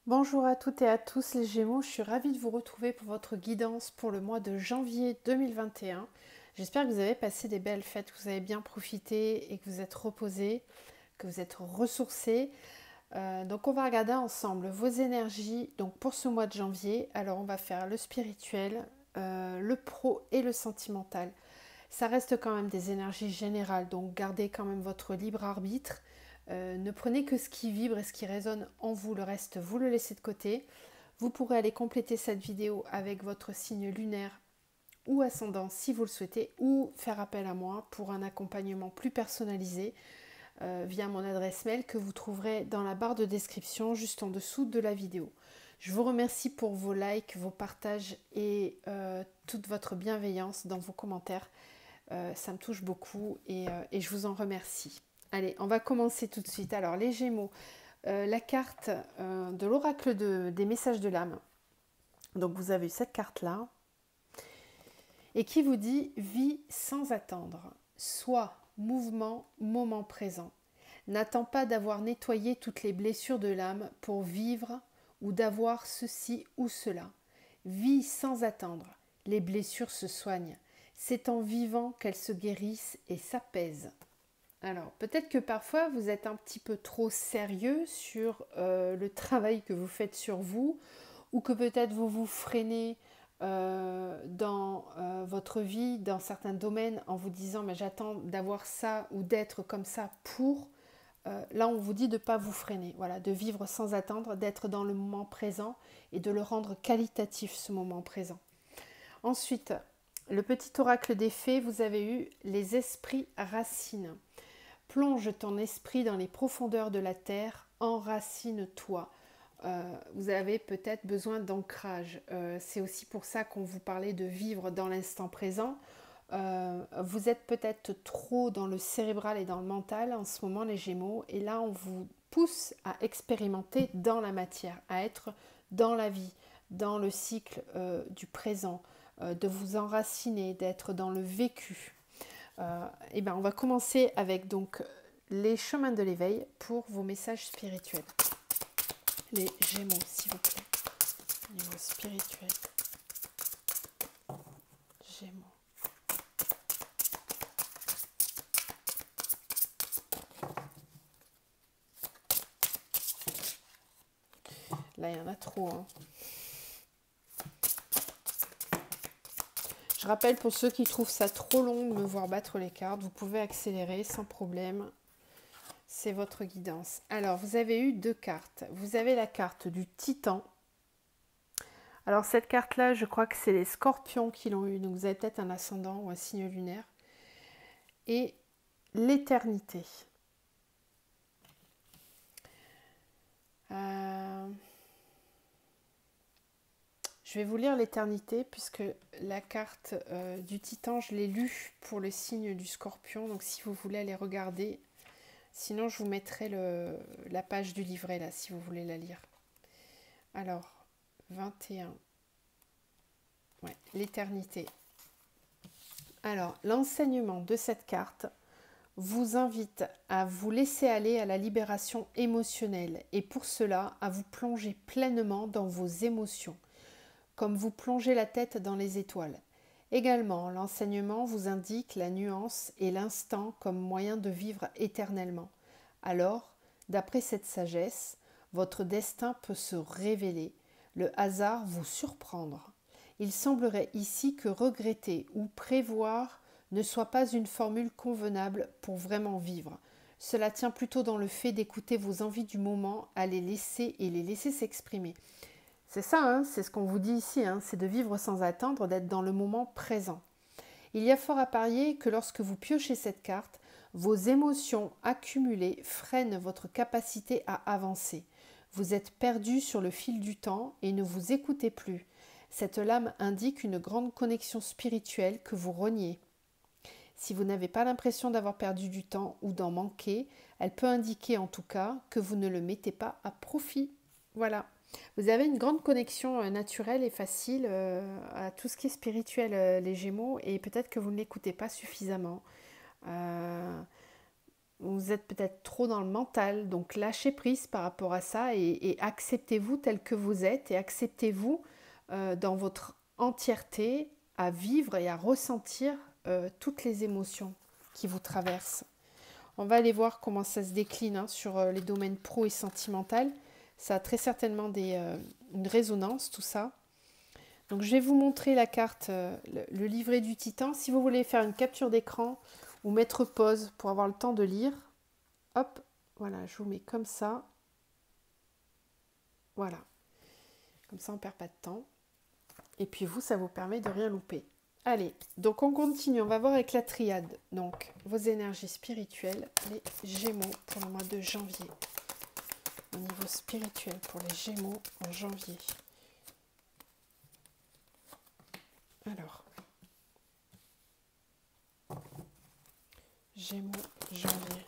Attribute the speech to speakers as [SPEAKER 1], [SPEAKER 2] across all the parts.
[SPEAKER 1] Bonjour à toutes et à tous les Gémeaux, je suis ravie de vous retrouver pour votre guidance pour le mois de janvier 2021. J'espère que vous avez passé des belles fêtes, que vous avez bien profité et que vous êtes reposés, que vous êtes ressourcés. Donc on va regarder ensemble vos énergies donc pour ce mois de janvier. Alors on va faire le spirituel, le pro et le sentimental. Ça reste quand même des énergies générales, donc gardez quand même votre libre arbitre. Ne prenez que ce qui vibre et ce qui résonne en vous, le reste vous le laissez de côté. Vous pourrez aller compléter cette vidéo avec votre signe lunaire ou ascendant si vous le souhaitez, ou faire appel à moi pour un accompagnement plus personnalisé via mon adresse mail que vous trouverez dans la barre de description juste en dessous de la vidéo. Je vous remercie pour vos likes, vos partages et toute votre bienveillance dans vos commentaires. Ça me touche beaucoup et je vous en remercie. Allez, on va commencer tout de suite. Alors les Gémeaux, la carte de l'oracle des messages de l'âme. Donc vous avez cette carte-là et qui vous dit vie sans attendre, soit mouvement, moment présent. N'attends pas d'avoir nettoyé toutes les blessures de l'âme pour vivre ou d'avoir ceci ou cela. Vis sans attendre. Les blessures se soignent. C'est en vivant qu'elles se guérissent et s'apaisent. Alors, peut-être que parfois vous êtes un petit peu trop sérieux sur le travail que vous faites sur vous, ou que peut-être vous vous freinez dans votre vie, dans certains domaines, en vous disant mais j'attends d'avoir ça ou d'être comme ça pour. Là, on vous dit de ne pas vous freiner, voilà, de vivre sans attendre, d'être dans le moment présent et de le rendre qualitatif ce moment présent. Ensuite, le petit oracle des fées, vous avez eu les esprits racines. Plonge ton esprit dans les profondeurs de la terre, enracine-toi. Vous avez peut-être besoin d'ancrage. C'est aussi pour ça qu'on vous parlait de vivre dans l'instant présent. Vous êtes peut-être trop dans le cérébral et dans le mental en ce moment, les Gémeaux, et là on vous pousse à expérimenter dans la matière, à être dans la vie, dans le cycle du présent, de vous enraciner, d'être dans le vécu. Et ben on va commencer avec donc les chemins de l'éveil pour vos messages spirituels. Les Gémeaux, s'il vous plaît. Niveau spirituel. Gémeaux. Là, il y en a trop. Hein. Je rappelle pour ceux qui trouvent ça trop long de me voir battre les cartes, vous pouvez accélérer sans problème. C'est votre guidance. Alors, vous avez eu deux cartes. Vous avez la carte du Titan. Alors, cette carte-là, je crois que c'est les Scorpions qui l'ont eu. Donc, vous avez peut-être un ascendant ou un signe lunaire. Et l'éternité. Je vais vous lire l'éternité puisque la carte du Titan, je l'ai lue pour le signe du Scorpion. Donc, si vous voulez aller regarder, sinon je vous mettrai la page du livret là, si vous voulez la lire. Alors, 21. Ouais, l'éternité. Alors, l'enseignement de cette carte vous invite à vous laisser aller à la libération émotionnelle et pour cela, à vous plonger pleinement dans vos émotions, comme vous plongez la tête dans les étoiles. Également, l'enseignement vous indique la nuance et l'instant comme moyen de vivre éternellement. Alors, d'après cette sagesse, votre destin peut se révéler, le hasard vous surprendre. Il semblerait ici que regretter ou prévoir ne soit pas une formule convenable pour vraiment vivre. Cela tient plutôt dans le fait d'écouter vos envies du moment, à les laisser s'exprimer. C'est ça, hein, c'est ce qu'on vous dit ici, hein, c'est de vivre sans attendre, d'être dans le moment présent. Il y a fort à parier que lorsque vous piochez cette carte, vos émotions accumulées freinent votre capacité à avancer. Vous êtes perdu sur le fil du temps et ne vous écoutez plus. Cette lame indique une grande connexion spirituelle que vous reniez. Si vous n'avez pas l'impression d'avoir perdu du temps ou d'en manquer, elle peut indiquer en tout cas que vous ne le mettez pas à profit. Voilà. Vous avez une grande connexion naturelle et facile à tout ce qui est spirituel, les Gémeaux, et peut-être que vous ne l'écoutez pas suffisamment. vous êtes peut-être trop dans le mental, donc lâchez prise par rapport à ça et acceptez-vous tel que vous êtes et acceptez-vous dans votre entièreté à vivre et à ressentir toutes les émotions qui vous traversent. On va aller voir comment ça se décline hein, sur les domaines pro et sentimental. Ça a très certainement une résonance, tout ça. Donc je vais vous montrer la carte, le livret du Titan. Si vous voulez faire une capture d'écran ou mettre pause pour avoir le temps de lire, hop, voilà, je vous mets comme ça. Voilà, comme ça on ne perd pas de temps. Et puis vous, ça vous permet de rien louper. Allez, donc on continue, on va voir avec la triade. Donc, vos énergies spirituelles, les Gémeaux pour le mois de janvier. Au niveau spirituel pour les Gémeaux en janvier. Alors, Gémeaux, janvier.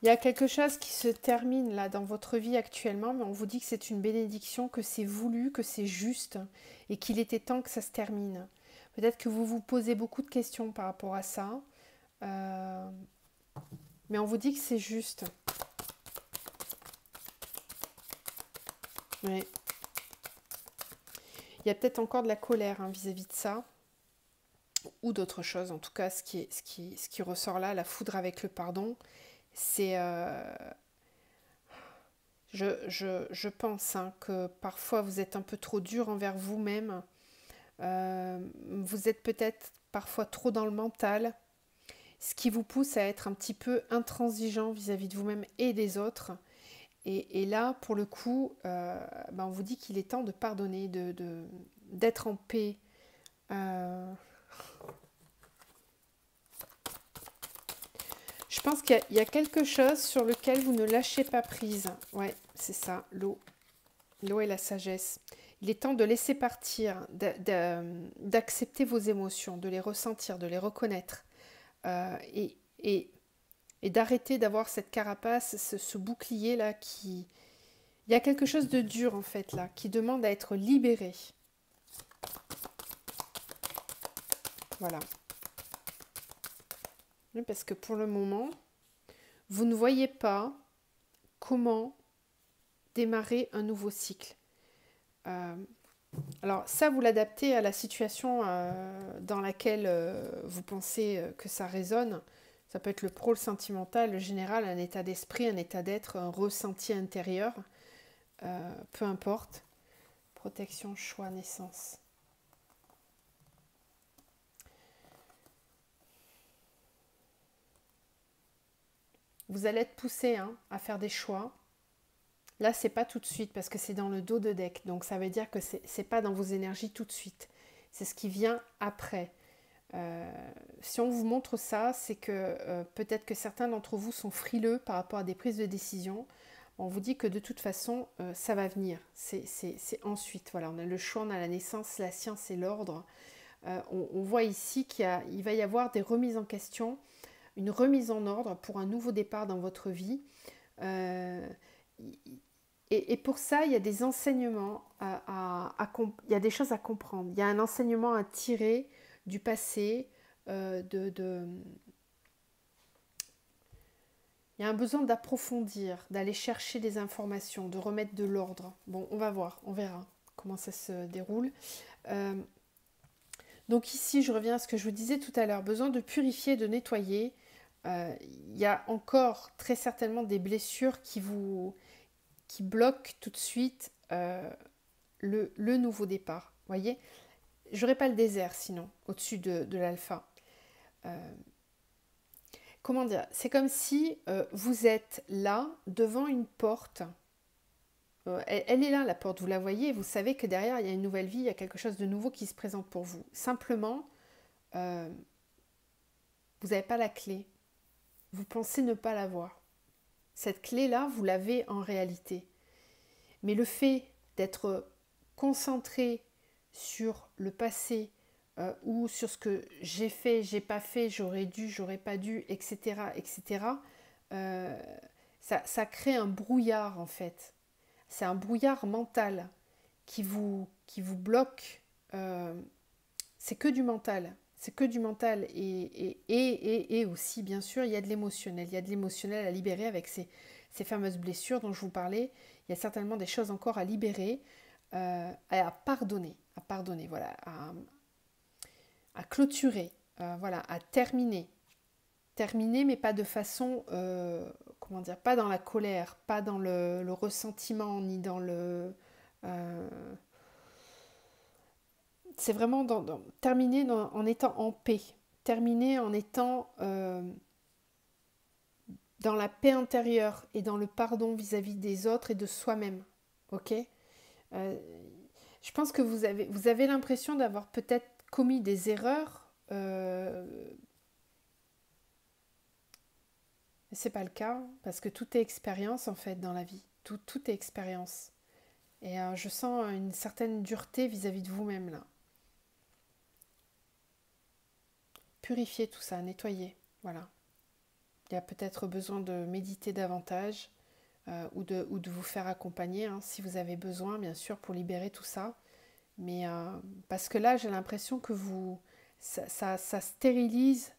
[SPEAKER 1] Il y a quelque chose qui se termine là dans votre vie actuellement, mais on vous dit que c'est une bénédiction, que c'est voulu, que c'est juste et qu'il était temps que ça se termine. Peut-être que vous vous posez beaucoup de questions par rapport à ça, mais on vous dit que c'est juste. Ouais. Il y a peut-être encore de la colère hein, vis-à-vis de ça, ou d'autres choses. En tout cas, ce qui ressort là, la foudre avec le pardon, c'est... je pense hein, que parfois vous êtes un peu trop dur envers vous-même. Vous êtes peut-être parfois trop dans le mental, ce qui vous pousse à être un petit peu intransigeant vis-à-vis de vous-même et des autres. Et là, pour le coup, on vous dit qu'il est temps de pardonner, d'être en paix. Je pense qu'il y a quelque chose sur lequel vous ne lâchez pas prise. Ouais, c'est ça, l'eau. L'eau et la sagesse. Il est temps de laisser partir, d'accepter vos émotions, de les ressentir, de les reconnaître. Et d'arrêter d'avoir cette carapace, ce bouclier-là qui... Il y a quelque chose de dur, en fait, là, qui demande à être libéré. Voilà. Oui, parce que pour le moment, vous ne voyez pas comment démarrer un nouveau cycle. Alors ça, vous l'adaptez à la situation dans laquelle vous pensez que ça résonne. Ça peut être le pro, le sentimental, le général, un état d'esprit, un état d'être, un ressenti intérieur. Peu importe. Protection, choix, naissance. Vous allez être poussé hein, à faire des choix. Là, c'est pas tout de suite parce que c'est dans le dos de deck. Donc ça veut dire que c'est pas dans vos énergies tout de suite. C'est ce qui vient après. Si on vous montre ça, c'est que peut-être que certains d'entre vous sont frileux par rapport à des prises de décision. On vous dit que de toute façon, ça va venir. C'est ensuite. Voilà, on a le choix, on a la naissance, la science et l'ordre. On voit ici qu'il va y avoir des remises en question, une remise en ordre pour un nouveau départ dans votre vie. Et pour ça, il y a des enseignements, il y a des choses à comprendre. Il y a un enseignement à tirer du passé, il y a un besoin d'approfondir, d'aller chercher des informations, de remettre de l'ordre. Bon, on va voir, on verra comment ça se déroule. Donc ici, je reviens à ce que je vous disais tout à l'heure, besoin de purifier, de nettoyer. Il y a encore très certainement des blessures qui bloquent tout de suite le nouveau départ. Vous voyez, j'aurais pas le désert sinon, au-dessus de l'alpha. comment dire, c'est comme si vous êtes là, devant une porte. Elle est là, la porte, vous la voyez, vous savez que derrière, il y a une nouvelle vie, il y a quelque chose de nouveau qui se présente pour vous. Simplement, euh, vous n'avez pas la clé. Vous pensez ne pas l'avoir. Cette clé-là, vous l'avez en réalité. Mais le fait d'être concentré sur le passé ou sur ce que j'ai fait, j'ai pas fait, j'aurais dû, j'aurais pas dû, etc., etc., euh, ça crée un brouillard en fait. C'est un brouillard mental qui vous bloque. C'est que du mental. C'est que du mental. Et aussi, bien sûr, il y a de l'émotionnel. Il y a de l'émotionnel à libérer avec ces fameuses blessures dont je vous parlais. Il y a certainement des choses encore à libérer, à pardonner. À pardonner, voilà. À clôturer, voilà, à terminer. Terminer, mais pas de façon, comment dire, pas dans la colère, pas dans le ressentiment, ni dans le... euh, c'est vraiment terminer en étant en paix, terminer en étant dans la paix intérieure et dans le pardon vis-à-vis des autres et de soi-même. Ok. Je pense que vous avez l'impression d'avoir peut-être commis des erreurs, mais c'est pas le cas parce que tout est expérience en fait dans la vie. Tout est expérience. Et je sens une certaine dureté vis-à-vis de vous-même là. Purifier tout ça, nettoyer. Voilà. Il y a peut-être besoin de méditer davantage ou de vous faire accompagner si vous avez besoin, bien sûr, pour libérer tout ça. Mais parce que là, j'ai l'impression que ça stérilise,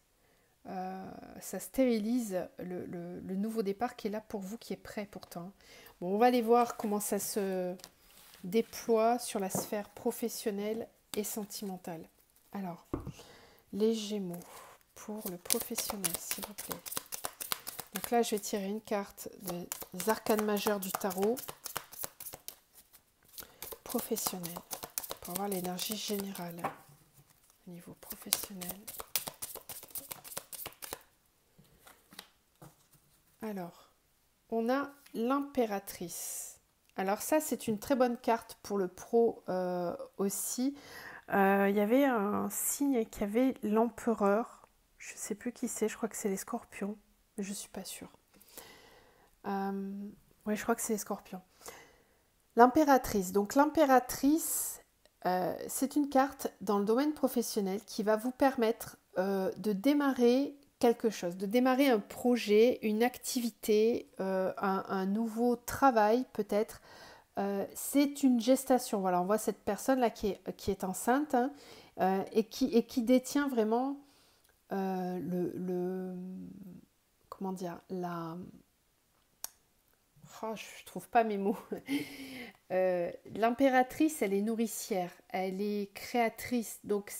[SPEAKER 1] ça stérilise le nouveau départ qui est là pour vous, qui est prêt pourtant. Bon, on va aller voir comment ça se déploie sur la sphère professionnelle et sentimentale. Alors, les Gémeaux pour le professionnel, s'il vous plaît. Donc là, je vais tirer une carte des arcanes majeures du tarot professionnel pour voir l'énergie générale au niveau professionnel. Alors, on a l'impératrice. Alors ça, c'est une très bonne carte pour le pro aussi. Il y avait un signe qui avait l'empereur. Je ne sais plus qui c'est, je crois que c'est les scorpions. Mais je ne suis pas sûre. Oui, je crois que c'est les scorpions. L'impératrice. Donc l'impératrice, c'est une carte dans le domaine professionnel qui va vous permettre de démarrer quelque chose, de démarrer un projet, une activité, un nouveau travail peut-être. C'est une gestation. Voilà, on voit cette personne-là qui est enceinte et qui détient vraiment comment dire, je trouve pas mes mots. L'impératrice, elle est nourricière, elle est créatrice, donc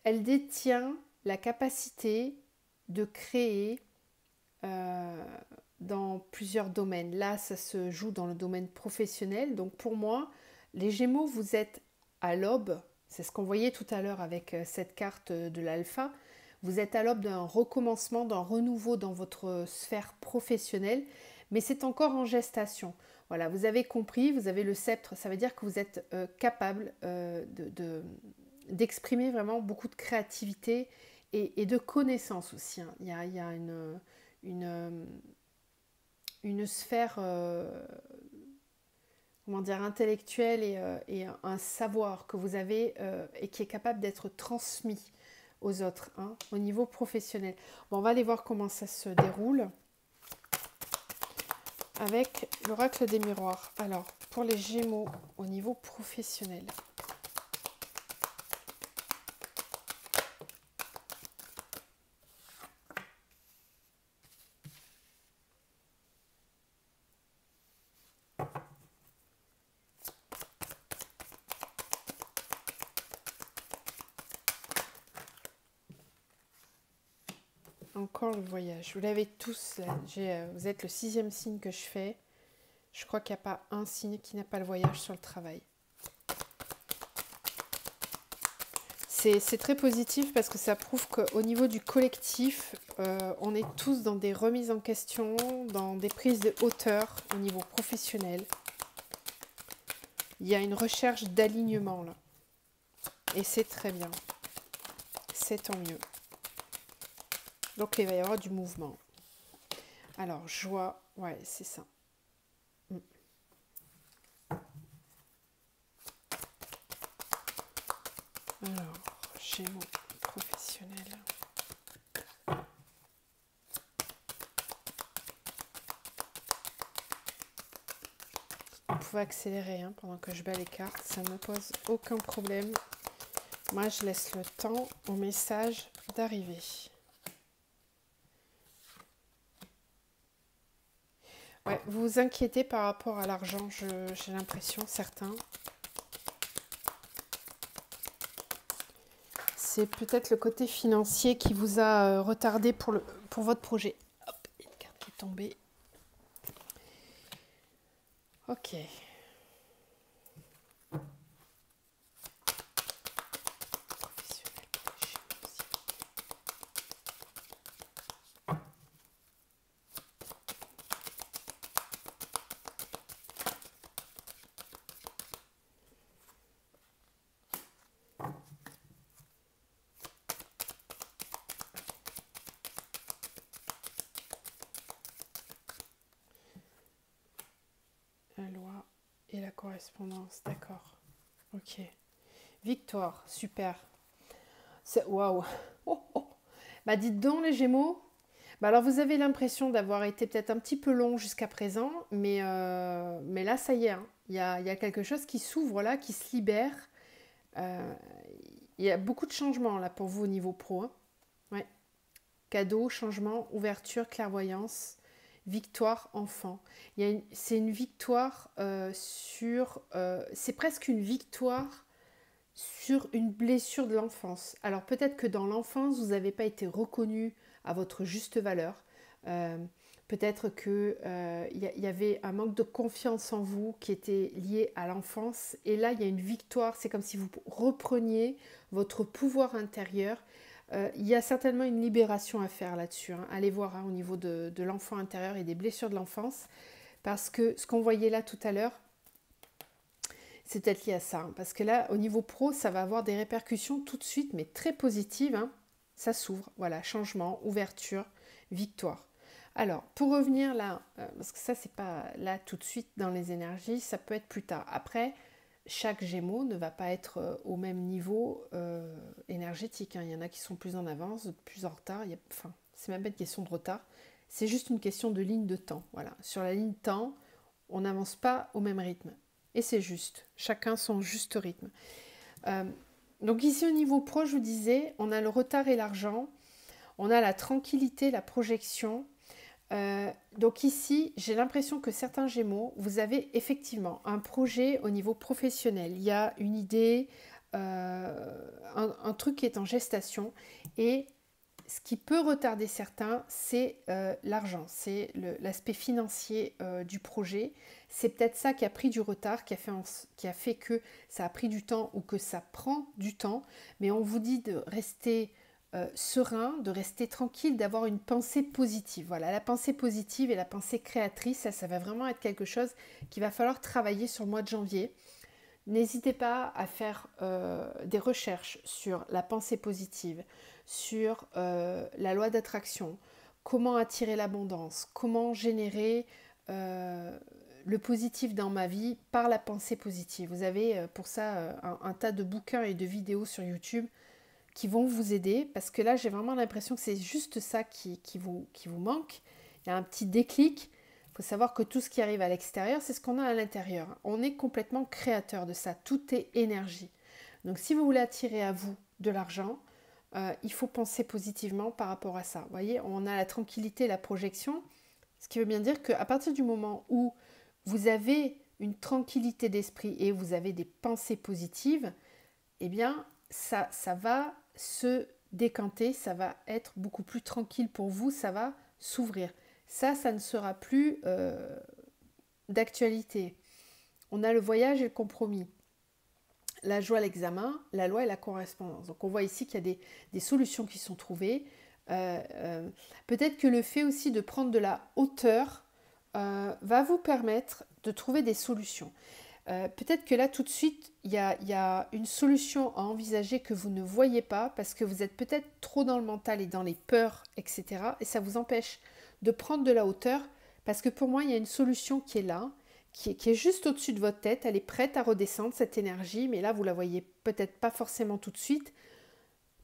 [SPEAKER 1] elle détient la capacité de créer dans plusieurs domaines. Là, ça se joue dans le domaine professionnel. Donc pour moi, les Gémeaux, vous êtes à l'aube. C'est ce qu'on voyait tout à l'heure avec cette carte de l'alpha. Vous êtes à l'aube d'un recommencement, d'un renouveau dans votre sphère professionnelle, mais c'est encore en gestation. Voilà, vous avez compris, vous avez le sceptre, ça veut dire que vous êtes capable d'exprimer vraiment beaucoup de créativité et de connaissance aussi. Il y a une sphère comment dire, intellectuelle et un savoir que vous avez et qui est capable d'être transmis aux autres, au niveau professionnel. Bon, on va aller voir comment ça se déroule avec l'oracle des miroirs. Alors, pour les Gémeaux au niveau professionnel. Encore le voyage. Vous l'avez tous. Vous êtes le 6e signe que je fais. Je crois qu'il n'y a pas un signe qui n'a pas le voyage sur le travail. C'est très positif parce que ça prouve qu'au niveau du collectif, on est tous dans des remises en question, dans des prises de hauteur au niveau professionnel. Il y a une recherche d'alignement là. Et c'est très bien. C'est tant mieux. Donc il va y avoir du mouvement. Alors, joie, ouais, c'est ça. Alors, Gémeaux professionnel. Vous pouvez accélérer hein, pendant que je bats les cartes, ça ne me pose aucun problème. Moi, je laisse le temps au message d'arriver. Ouais, vous vous inquiétez par rapport à l'argent, j'ai l'impression, certains. C'est peut-être le côté financier qui vous a retardé pour votre projet. Hop, une carte qui est tombée. Ok. La loi et la correspondance, d'accord. Ok. Victoire, super. Waouh. Oh, oh. Bah dites donc les Gémeaux. Bah alors vous avez l'impression d'avoir été peut-être un petit peu long jusqu'à présent, mais là ça y est, hein. Il y a quelque chose qui s'ouvre là, qui se libère. Euh, il y a beaucoup de changements là pour vous au niveau pro. Hein. Ouais. Cadeau, changement, ouverture, clairvoyance, victoire, enfant. C'est une victoire c'est presque une victoire sur une blessure de l'enfance. Alors peut-être que dans l'enfance, vous n'avez pas été reconnu à votre juste valeur. Euh, Peut-être qu'il y avait un manque de confiance en vous qui était lié à l'enfance. Et là, il y a une victoire. C'est comme si vous repreniez votre pouvoir intérieur. Il y a certainement une libération à faire là-dessus. Hein. Allez voir hein, au niveau de l'enfant intérieur et des blessures de l'enfance. Parce que ce qu'on voyait là tout à l'heure, c'est peut-être lié à ça. Hein, parce que là, au niveau pro, ça va avoir des répercussions tout de suite, mais très positives. Hein. Ça s'ouvre. Voilà, changement, ouverture, victoire. Alors, pour revenir là, parce que ça, c'est pas là tout de suite dans les énergies, ça peut être plus tard. Après, chaque Gémeaux ne va pas être au même niveau énergétique. Hein. Il y en a qui sont plus en avance, d'autres plus en retard. Enfin, c'est même pas une question de retard. C'est juste une question de ligne de temps. Voilà. Sur la ligne temps, on n'avance pas au même rythme. Et c'est juste. Chacun son juste rythme. Donc ici, au niveau pro, je vous disais, on a le retard et l'argent. On a la tranquillité, la projection. Donc ici, j'ai l'impression que certains Gémeaux, vous avez effectivement un projet au niveau professionnel. Il y a une idée, un truc qui est en gestation. Et ce qui peut retarder certains, c'est l'argent, c'est l'aspect financier du projet. C'est peut-être ça qui a pris du retard, qui a fait que ça a pris du temps ou que ça prend du temps. Mais on vous dit de rester serein, de rester tranquille, d'avoir une pensée positive. Voilà, la pensée positive et la pensée créatrice, ça va vraiment être quelque chose qu'il va falloir travailler sur le mois de janvier. N'hésitez pas à faire des recherches sur la pensée positive, sur la loi d'attraction, comment attirer l'abondance, comment générer le positif dans ma vie par la pensée positive. Vous avez pour ça un tas de bouquins et de vidéos sur YouTube qui vont vous aider, parce que là j'ai vraiment l'impression que c'est juste ça qui vous manque. Il y a un petit déclic. Il faut savoir que tout ce qui arrive à l'extérieur, c'est ce qu'on a à l'intérieur. On est complètement créateur de ça, tout est énergie. Donc si vous voulez attirer à vous de l'argent, il faut penser positivement par rapport à ça. Vous voyez, on a la tranquillité, la projection, ce qui veut bien dire qu'à partir du moment où vous avez une tranquillité d'esprit et vous avez des pensées positives, eh bien ça va se décanter, ça va être beaucoup plus tranquille pour vous, ça va s'ouvrir. Ça ne sera plus d'actualité. On a le voyage et le compromis. la joie à l'examen, la loi et la correspondance. Donc on voit ici qu'il y a des solutions qui sont trouvées. Peut-être que le fait aussi de prendre de la hauteur va vous permettre de trouver des solutions. Peut-être que là tout de suite il y a une solution à envisager que vous ne voyez pas parce que vous êtes peut-être trop dans le mental et dans les peurs, etc. Et ça vous empêche de prendre de la hauteur parce que pour moi il y a une solution qui est là, qui est juste au-dessus de votre tête. Elle est prête à redescendre cette énergie, mais là vous la voyez peut-être pas forcément tout de suite.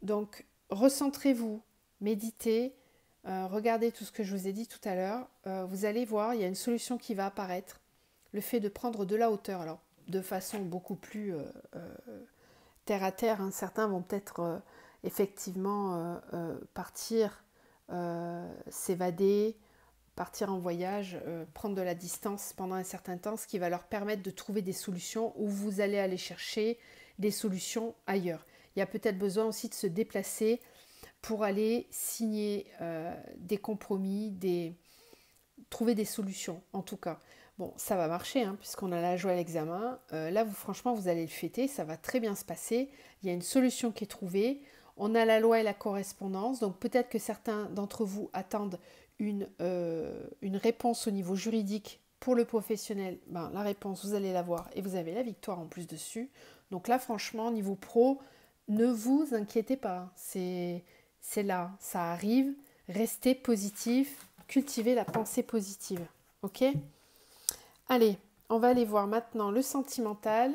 [SPEAKER 1] Donc recentrez-vous, méditez, regardez tout ce que je vous ai dit tout à l'heure. Vous allez voir, il y a une solution qui va apparaître. Le fait de prendre de la hauteur, alors de façon beaucoup plus terre à terre, hein. Certains vont peut-être effectivement partir, s'évader, partir en voyage, prendre de la distance pendant un certain temps, ce qui va leur permettre de trouver des solutions où vous allez aller chercher des solutions ailleurs. Il y a peut-être besoin aussi de se déplacer pour aller signer des compromis, trouver des solutions en tout cas. Bon, ça va marcher, hein, puisqu'on a la joie à l'examen. Là, franchement, vous allez le fêter, ça va très bien se passer. Il y a une solution qui est trouvée. On a la loi et la correspondance. Donc peut-être que certains d'entre vous attendent une réponse au niveau juridique pour le professionnel. Ben, la réponse, vous allez l'avoir et vous avez la victoire en plus dessus. Donc là, franchement, niveau pro, ne vous inquiétez pas. C'est là, ça arrive. Restez positif, cultivez la pensée positive. Ok ? Allez, on va aller voir maintenant le sentimental.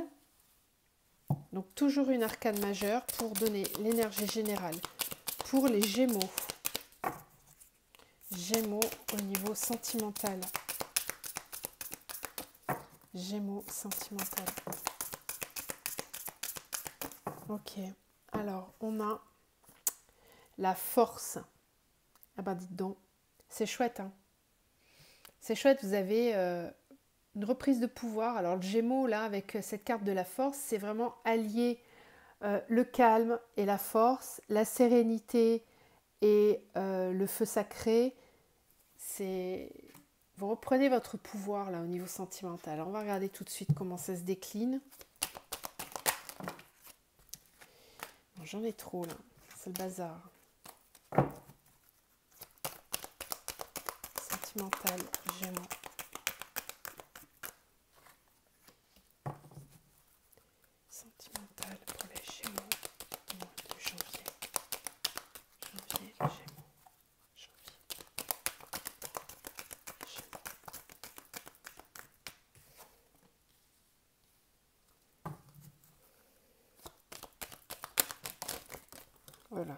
[SPEAKER 1] Donc toujours une arcane majeure pour donner l'énergie générale pour les Gémeaux. Gémeaux au niveau sentimental. Gémeaux sentimental. Ok, alors on a la force. Ah ben dites donc, c'est chouette, hein. C'est chouette, vous avez une reprise de pouvoir. Alors le Gémeaux, là, avec cette carte de la force, c'est vraiment allier le calme et la force, la sérénité et le feu sacré. Vous reprenez votre pouvoir, là, au niveau sentimental. Alors, on va regarder tout de suite comment ça se décline. Bon, j'en ai trop, là. C'est le bazar. Sentimental, Gémeaux. Sentimental pour les Gémeaux au mois de janvier. Janvier, Gémeaux. Janvier. Gémeaux. Voilà.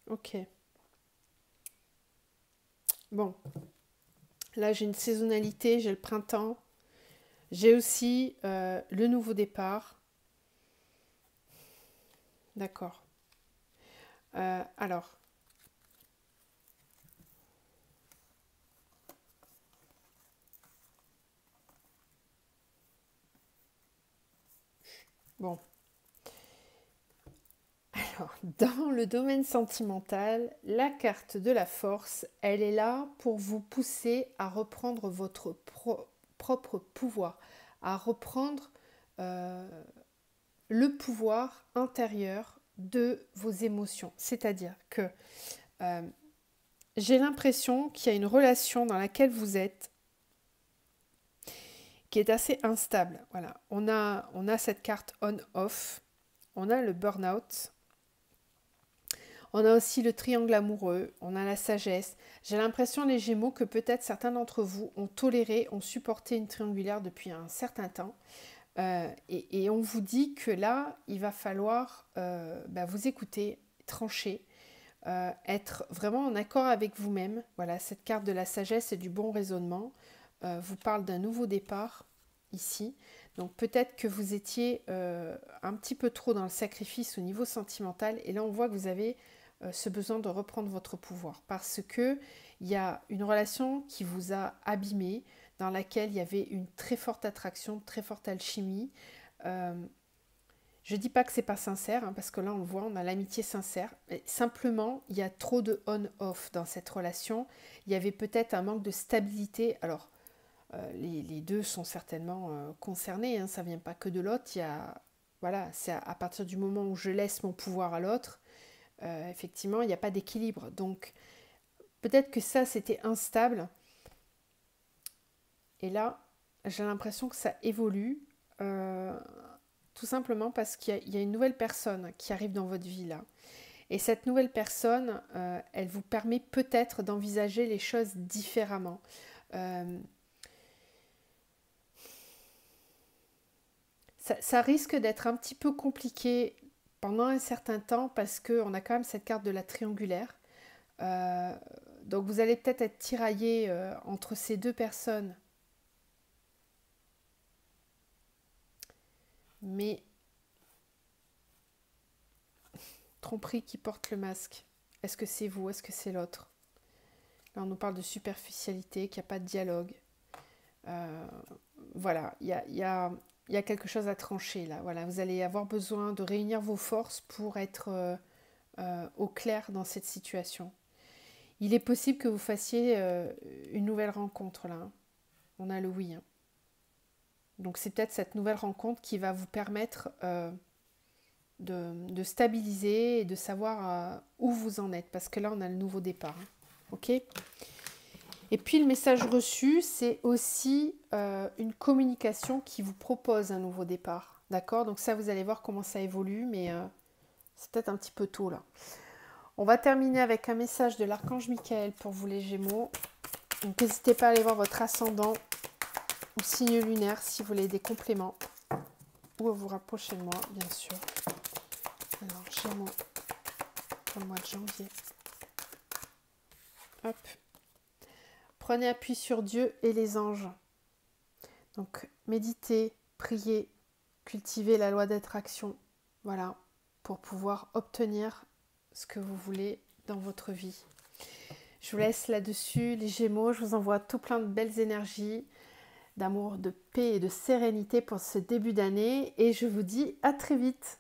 [SPEAKER 1] Ok. Bon. Là, j'ai une saisonnalité, j'ai le printemps. J'ai aussi le nouveau départ. D'accord. Alors. Bon. Alors, dans le domaine sentimental, la carte de la force, elle est là pour vous pousser à reprendre votre propre pouvoir, à reprendre le pouvoir intérieur de vos émotions. C'est-à-dire que j'ai l'impression qu'il y a une relation dans laquelle vous êtes qui est assez instable. Voilà, on a cette carte on-off, on a le burn-out. On a aussi le triangle amoureux, on a la sagesse. J'ai l'impression, les Gémeaux, que peut-être certains d'entre vous ont toléré, ont supporté une triangulaire depuis un certain temps. Et on vous dit que là, il va falloir vous écouter, trancher, être vraiment en accord avec vous-même. Voilà, cette carte de la sagesse et du bon raisonnement vous parle d'un nouveau départ ici. Donc peut-être que vous étiez un petit peu trop dans le sacrifice au niveau sentimental. Et là, on voit que vous avez ce besoin de reprendre votre pouvoir. Parce qu'il y a une relation qui vous a abîmé, dans laquelle il y avait une très forte attraction, très forte alchimie. Je ne dis pas que c'est pas sincère, hein, parce que là on le voit, on a l'amitié sincère. Mais simplement, il y a trop de on-off dans cette relation. Il y avait peut-être un manque de stabilité. Alors, les deux sont certainement concernés, hein, ça ne vient pas que de l'autre. Voilà, c'est à partir du moment où je laisse mon pouvoir à l'autre, effectivement, il n'y a pas d'équilibre. Donc, peut-être que ça, c'était instable. Et là, j'ai l'impression que ça évolue. Tout simplement parce qu'il y a une nouvelle personne qui arrive dans votre vie là. Et cette nouvelle personne, elle vous permet peut-être d'envisager les choses différemment. Ça risque d'être un petit peu compliqué pendant un certain temps parce qu'on a quand même cette carte de la triangulaire. Donc vous allez peut-être être tiraillé entre ces deux personnes. Mais tromperie qui porte le masque. Est-ce que c'est vous? Est-ce que c'est l'autre? Là, on nous parle de superficialité, qu'il n'y a pas de dialogue. Voilà, il y a quelque chose à trancher là. Voilà, vous allez avoir besoin de réunir vos forces pour être au clair dans cette situation. Il est possible que vous fassiez une nouvelle rencontre là. Hein. On a le oui. Hein. Donc c'est peut-être cette nouvelle rencontre qui va vous permettre de stabiliser et de savoir où vous en êtes. Parce que là, on a le nouveau départ. Hein. Ok ? Et puis le message reçu, c'est aussi une communication qui vous propose un nouveau départ. D'accord ? Donc ça, vous allez voir comment ça évolue, mais c'est peut-être un petit peu tôt là. On va terminer avec un message de l'archange Michael pour vous les Gémeaux. Donc n'hésitez pas à aller voir votre ascendant ou signe lunaire si vous voulez des compléments. Ou à vous rapprocher de moi, bien sûr. Alors, Gémeaux pour le mois de janvier. Hop. Prenez appui sur Dieu et les anges. Donc, méditez, priez, cultivez la loi d'attraction. Voilà, pour pouvoir obtenir ce que vous voulez dans votre vie. Je vous laisse là-dessus, les Gémeaux. Je vous envoie tout plein de belles énergies, d'amour, de paix et de sérénité pour ce début d'année. Et je vous dis à très vite.